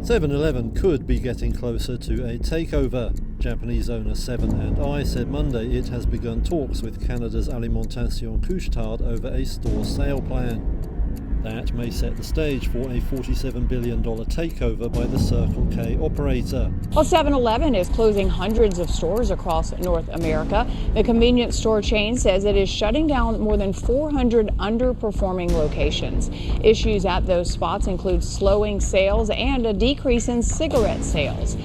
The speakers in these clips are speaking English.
7-Eleven could be getting closer to a takeover. Japanese owner 7&I said Monday it has begun talks with Canada's Alimentation Couche-Tard over a store sale plan. That may set the stage for a $47 billion takeover by the Circle K operator. Well, 7-Eleven is closing hundreds of stores across North America. The convenience store chain says it is shutting down more than 400 underperforming locations. Issues at those spots include slowing sales and a decrease in cigarette sales.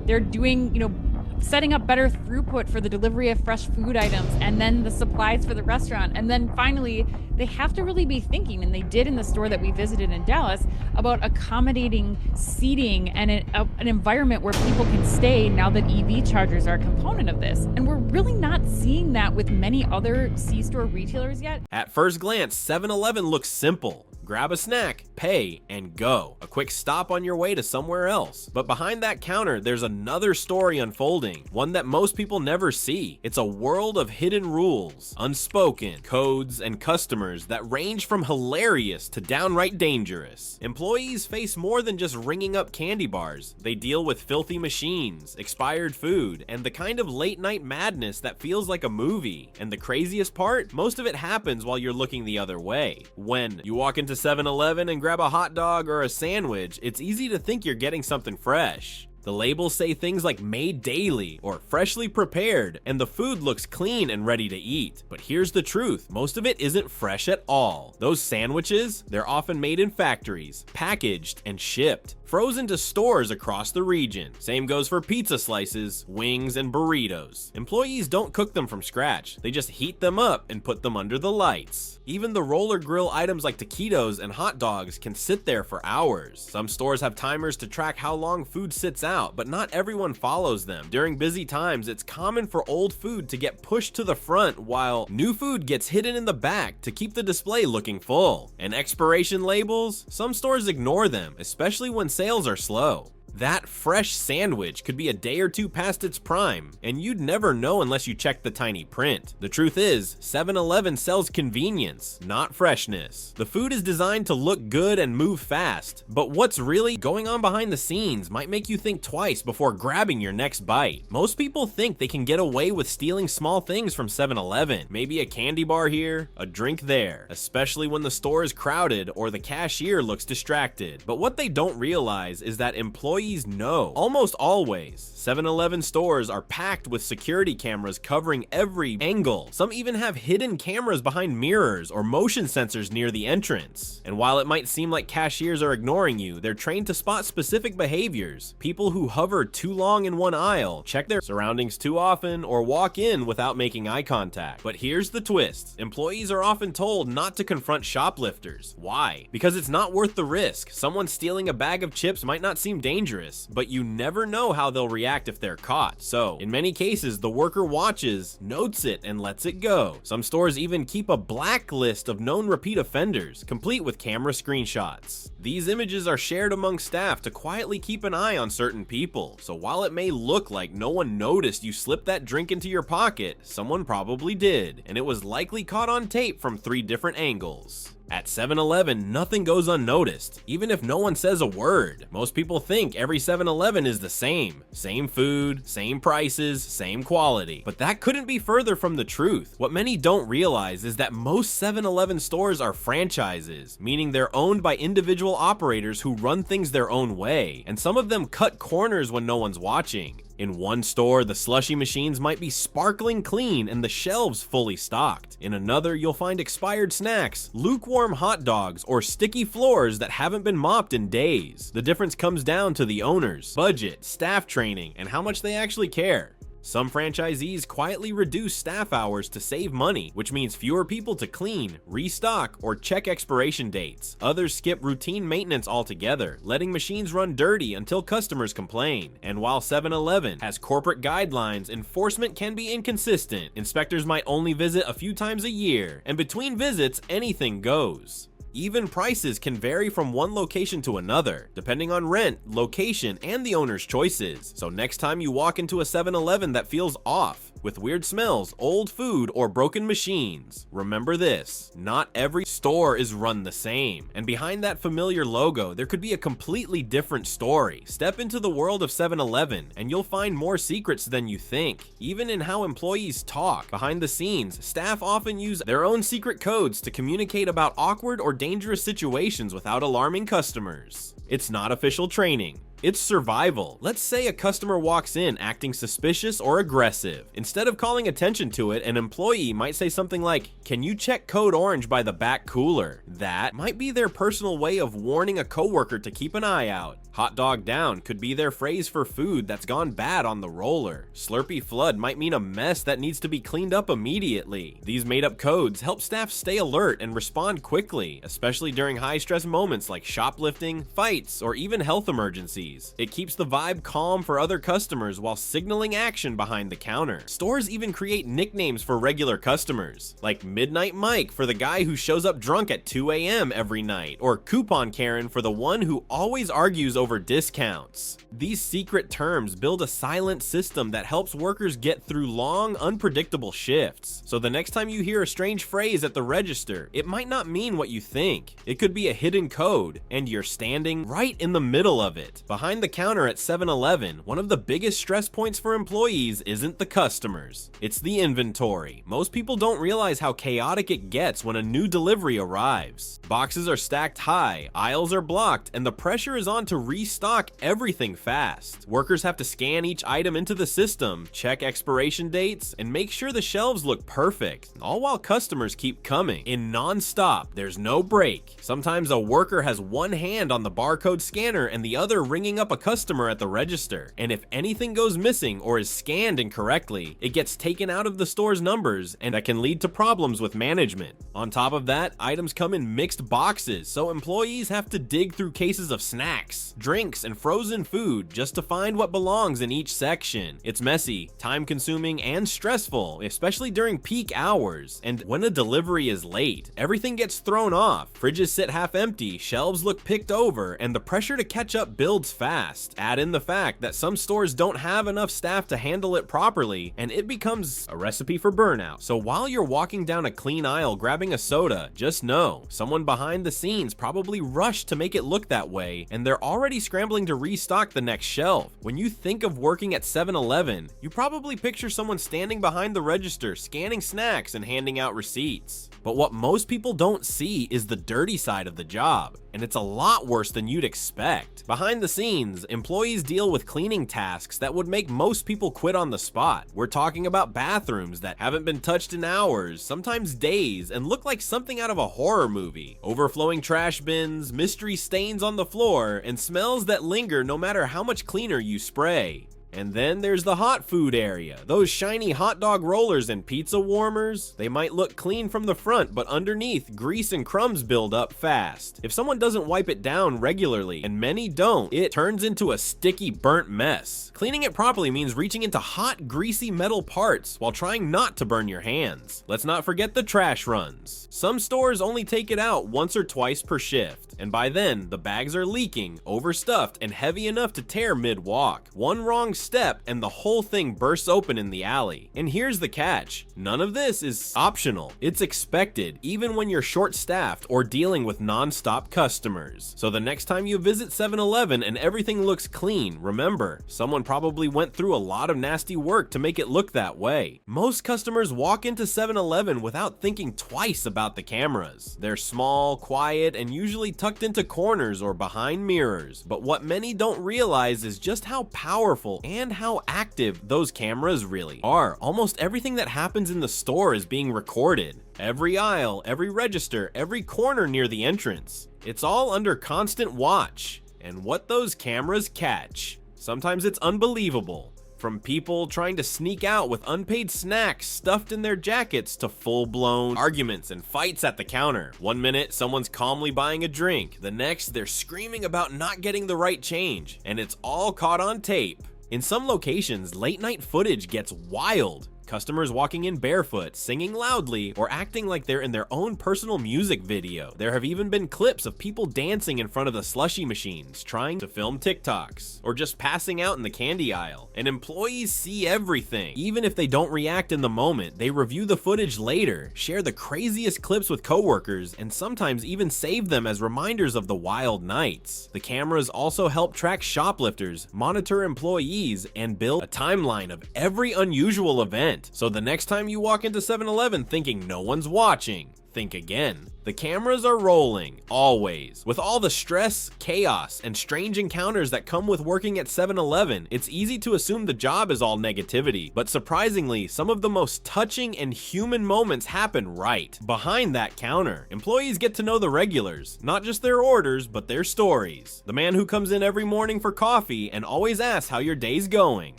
They're doing, setting up better throughput for the delivery of fresh food items, and then the supplies for the restaurant. And then finally, they have to really be thinking, and they did in the store that we visited in Dallas, about accommodating seating and an environment where people can stay now that EV chargers are a component of this. And we're really not seeing that with many other C-store retailers yet. At first glance, 7-Eleven looks simple. Grab a snack, pay, and go. A quick stop on your way to somewhere else. But behind that counter, there's another story unfolding, one that most people never see. It's a world of hidden rules, unspoken codes, and customers that range from hilarious to downright dangerous. Employees face more than just ringing up candy bars. They deal with filthy machines, expired food, and the kind of late-night madness that feels like a movie. And the craziest part? Most of it happens while you're looking the other way. When you walk into 7-Eleven and grab a hot dog or a sandwich, it's easy to think you're getting something fresh. The labels say things like made daily or freshly prepared, and the food looks clean and ready to eat. But here's the truth, most of it isn't fresh at all. Those sandwiches, they're often made in factories, packaged and shipped, frozen to stores across the region. Same goes for pizza slices, wings, and burritos. Employees don't cook them from scratch, they just heat them up and put them under the lights. Even the roller grill items like taquitos and hot dogs can sit there for hours. Some stores have timers to track how long food sits out, but not everyone follows them. During busy times, it's common for old food to get pushed to the front while new food gets hidden in the back to keep the display looking full. And expiration labels? Some stores ignore them, especially when sales are slow. That fresh sandwich could be a day or two past its prime, and you'd never know unless you checked the tiny print. The truth is, 7-Eleven sells convenience, not freshness. The food is designed to look good and move fast, but what's really going on behind the scenes might make you think twice before grabbing your next bite. Most people think they can get away with stealing small things from 7-Eleven, maybe a candy bar here, a drink there, especially when the store is crowded or the cashier looks distracted. But what they don't realize is that employees know. Almost always, 7-Eleven stores are packed with security cameras covering every angle. Some even have hidden cameras behind mirrors or motion sensors near the entrance. And while it might seem like cashiers are ignoring you, they're trained to spot specific behaviors. People who hover too long in one aisle, check their surroundings too often, or walk in without making eye contact. But here's the twist. Employees are often told not to confront shoplifters. Why? Because it's not worth the risk. Someone stealing a bag of chips might not seem dangerous, but you never know how they'll react if they're caught. So, in many cases, the worker watches, notes it, and lets it go. Some stores even keep a blacklist of known repeat offenders, complete with camera screenshots. These images are shared among staff to quietly keep an eye on certain people. So while it may look like no one noticed you slipped that drink into your pocket, someone probably did, and it was likely caught on tape from 3 different angles. At 7-Eleven, nothing goes unnoticed, even if no one says a word. Most people think every 7-Eleven is the same. Same food, same prices, same quality. But that couldn't be further from the truth. What many don't realize is that most 7-Eleven stores are franchises, meaning they're owned by individual operators who run things their own way, and some of them cut corners when no one's watching. In one store, the slushie machines might be sparkling clean and the shelves fully stocked. In another, you'll find expired snacks, lukewarm hot dogs, or sticky floors that haven't been mopped in days. The difference comes down to the owners, budget, staff training, and how much they actually care. Some franchisees quietly reduce staff hours to save money, which means fewer people to clean, restock, or check expiration dates. Others skip routine maintenance altogether, letting machines run dirty until customers complain. And while 7-Eleven has corporate guidelines, enforcement can be inconsistent. Inspectors might only visit a few times a year, and between visits, anything goes. Even prices can vary from one location to another, depending on rent, location, and the owner's choices. So next time you walk into a 7-Eleven that feels off, with weird smells, old food, or broken machines. Remember this, not every store is run the same, and behind that familiar logo, there could be a completely different story. Step into the world of 7-Eleven, and you'll find more secrets than you think. Even in how employees talk. Behind the scenes, staff often use their own secret codes to communicate about awkward or dangerous situations without alarming customers. It's not official training. It's survival. Let's say a customer walks in acting suspicious or aggressive. Instead of calling attention to it, an employee might say something like, "Can you check code orange by the back cooler?" That might be their personal way of warning a coworker to keep an eye out. Hot dog down could be their phrase for food that's gone bad on the roller. Slurpee flood might mean a mess that needs to be cleaned up immediately. These made-up codes help staff stay alert and respond quickly, especially during high-stress moments like shoplifting, fights, or even health emergencies. It keeps the vibe calm for other customers while signaling action behind the counter. Stores even create nicknames for regular customers, like Midnight Mike for the guy who shows up drunk at 2 a.m. every night, or Coupon Karen for the one who always argues over discounts. These secret terms build a silent system that helps workers get through long, unpredictable shifts. So the next time you hear a strange phrase at the register, it might not mean what you think. It could be a hidden code, and you're standing right in the middle of it. Behind the counter at 7-Eleven, one of the biggest stress points for employees isn't the customers, it's the inventory. Most people don't realize how chaotic it gets when a new delivery arrives. Boxes are stacked high, aisles are blocked, and the pressure is on to restock everything fast. Workers have to scan each item into the system, check expiration dates, and make sure the shelves look perfect, all while customers keep coming in non-stop. There's no break. Sometimes a worker has one hand on the barcode scanner and the other ringing up a customer at the register, and if anything goes missing or is scanned incorrectly, it gets taken out of the store's numbers, and that can lead to problems with management. On top of that, items come in mixed boxes, so employees have to dig through cases of snacks, drinks, and frozen food just to find what belongs in each section. It's messy, time-consuming, and stressful, especially during peak hours. And when a delivery is late, everything gets thrown off. Fridges sit half empty, shelves look picked over, and the pressure to catch up builds fast. Add in the fact that some stores don't have enough staff to handle it properly, and it becomes a recipe for burnout. So while you're walking down a clean aisle grabbing a soda, just know someone behind the scenes probably rushed to make it look that way, and they're already scrambling to restock the next shelf. When you think of working at 7-Eleven, you probably picture someone standing behind the register, scanning snacks and handing out receipts. But what most people don't see is the dirty side of the job, and it's a lot worse than you'd expect. Behind the scenes, employees deal with cleaning tasks that would make most people quit on the spot. We're talking about bathrooms that haven't been touched in hours, sometimes days, and look like something out of a horror movie. Overflowing trash bins, mystery stains on the floor, and smells that linger no matter how much cleaner you spray. And then there's the hot food area. Those shiny hot dog rollers and pizza warmers. They might look clean from the front, but underneath, grease and crumbs build up fast. If someone doesn't wipe it down regularly, and many don't, it turns into a sticky, burnt mess. Cleaning it properly means reaching into hot, greasy metal parts while trying not to burn your hands. Let's not forget the trash runs. Some stores only take it out once or twice per shift, and by then, the bags are leaking, overstuffed, and heavy enough to tear mid-walk. One wrong step and the whole thing bursts open in the alley. And here's the catch. None of this is optional. It's expected, even when you're short-staffed or dealing with non-stop customers. So the next time you visit 7-Eleven and everything looks clean, remember, someone probably went through a lot of nasty work to make it look that way. Most customers walk into 7-Eleven without thinking twice about the cameras. They're small, quiet, and usually tucked into corners or behind mirrors. But what many don't realize is just how powerful and how active those cameras really are. Almost everything that happens in the store is being recorded. Every aisle, every register, every corner near the entrance. It's all under constant watch. And what those cameras catch, sometimes it's unbelievable. From people trying to sneak out with unpaid snacks stuffed in their jackets to full-blown arguments and fights at the counter. One minute, someone's calmly buying a drink. The next, they're screaming about not getting the right change. And it's all caught on tape. In some locations, late-night footage gets wild. Customers walking in barefoot, singing loudly, or acting like they're in their own personal music video. There have even been clips of people dancing in front of the slushy machines, trying to film TikToks, or just passing out in the candy aisle. And employees see everything. Even if they don't react in the moment, they review the footage later, share the craziest clips with coworkers, and sometimes even save them as reminders of the wild nights. The cameras also help track shoplifters, monitor employees, and build a timeline of every unusual event. So the next time you walk into 7-Eleven thinking no one's watching, think again. The cameras are rolling, always. With all the stress, chaos, and strange encounters that come with working at 7-Eleven, it's easy to assume the job is all negativity. But surprisingly, some of the most touching and human moments happen right behind that counter. Employees get to know the regulars, not just their orders, but their stories. The man who comes in every morning for coffee and always asks how your day's going.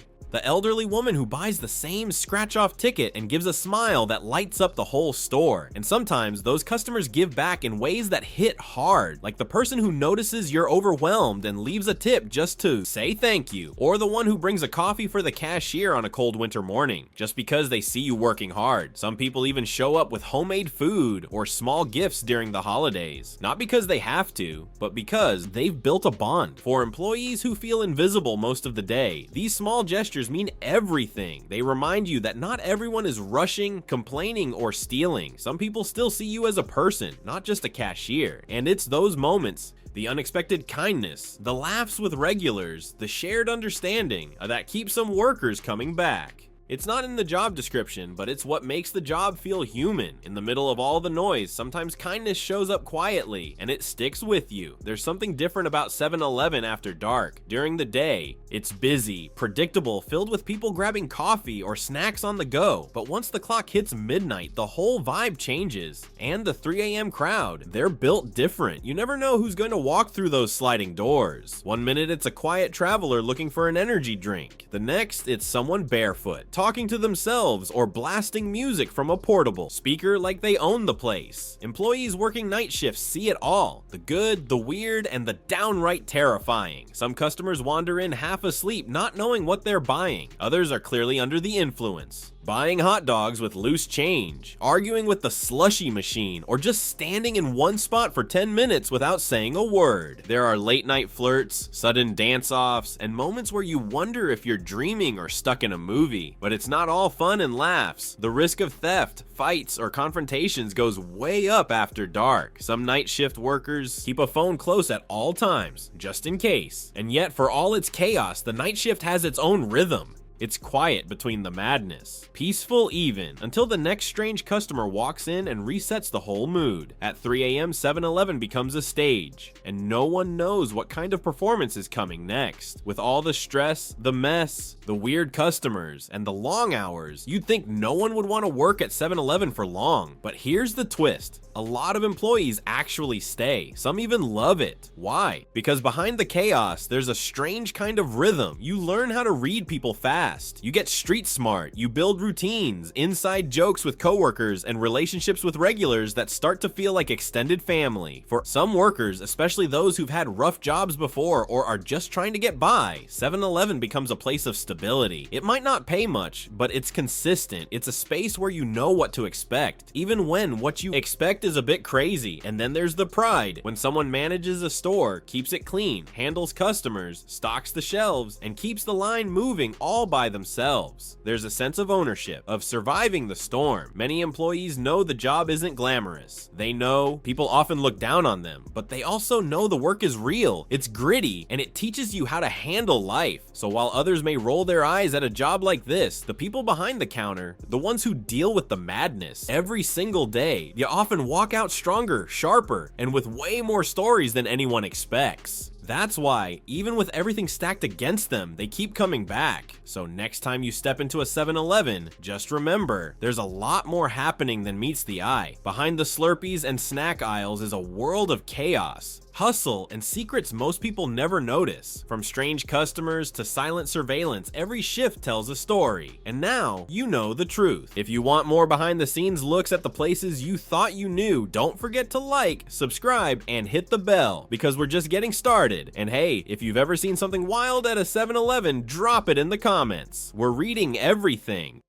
The elderly woman who buys the same scratch-off ticket and gives a smile that lights up the whole store. And sometimes those customers give back in ways that hit hard, like the person who notices you're overwhelmed and leaves a tip just to say thank you, or the one who brings a coffee for the cashier on a cold winter morning, just because they see you working hard. Some people even show up with homemade food or small gifts during the holidays, not because they have to, but because they've built a bond. For employees who feel invisible most of the day, these small gestures mean everything. They remind you that not everyone is rushing, complaining, or stealing. Some people still see you as a person, not just a cashier. And it's those moments, the unexpected kindness, the laughs with regulars, the shared understanding, that keep some workers coming back. It's not in the job description, but it's what makes the job feel human. In the middle of all the noise, sometimes kindness shows up quietly, and it sticks with you. There's something different about 7-Eleven after dark. During the day, it's busy, predictable, filled with people grabbing coffee or snacks on the go. But once the clock hits midnight, the whole vibe changes. And the 3 a.m. crowd, they're built different. You never know who's going to walk through those sliding doors. One minute it's a quiet traveler looking for an energy drink. The next, it's someone barefoot, talking to themselves or blasting music from a portable speaker like they own the place. Employees working night shifts see it all, the good, the weird, and the downright terrifying. Some customers wander in half asleep, not knowing what they're buying. Others are clearly under the influence, buying hot dogs with loose change, arguing with the slushy machine, or just standing in one spot for 10 minutes without saying a word. There are late night flirts, sudden dance-offs, and moments where you wonder if you're dreaming or stuck in a movie. But it's not all fun and laughs. The risk of theft, fights, or confrontations goes way up after dark. Some night shift workers keep a phone close at all times, just in case. And yet, for all its chaos, the night shift has its own rhythm. It's quiet between the madness, peaceful even, until the next strange customer walks in and resets the whole mood. At 3 a.m., 7-Eleven becomes a stage, and no one knows what kind of performance is coming next. With all the stress, the mess, the weird customers, and the long hours, you'd think no one would want to work at 7-Eleven for long. But here's the twist. A lot of employees actually stay. Some even love it. Why? Because behind the chaos, there's a strange kind of rhythm. You learn how to read people fast. You get street smart. You build routines, inside jokes with coworkers, and relationships with regulars that start to feel like extended family. For some workers, especially those who've had rough jobs before or are just trying to get by, 7-Eleven becomes a place of stability. It might not pay much, but it's consistent. It's a space where you know what to expect, even when what you expect is a bit crazy. And then there's the pride when someone manages a store, keeps it clean, handles customers, stocks the shelves, and keeps the line moving all by themselves. There's a sense of ownership, of surviving the storm. Many employees know the job isn't glamorous. They know people often look down on them, but they also know the work is real, it's gritty, and it teaches you how to handle life. So while others may roll their eyes at a job like this, the people behind the counter, the ones who deal with the madness every single day, you often walk out stronger, sharper, and with way more stories than anyone expects. That's why, even with everything stacked against them, they keep coming back. So next time you step into a 7-Eleven, just remember, there's a lot more happening than meets the eye. Behind the Slurpees and snack aisles is a world of chaos, hustle, and secrets most people never notice. From strange customers to silent surveillance, every shift tells a story. And now, you know the truth. If you want more behind the scenes looks at the places you thought you knew, don't forget to like, subscribe, and hit the bell, because we're just getting started. And hey, if you've ever seen something wild at a 7-Eleven, drop it in the comments. We're reading everything.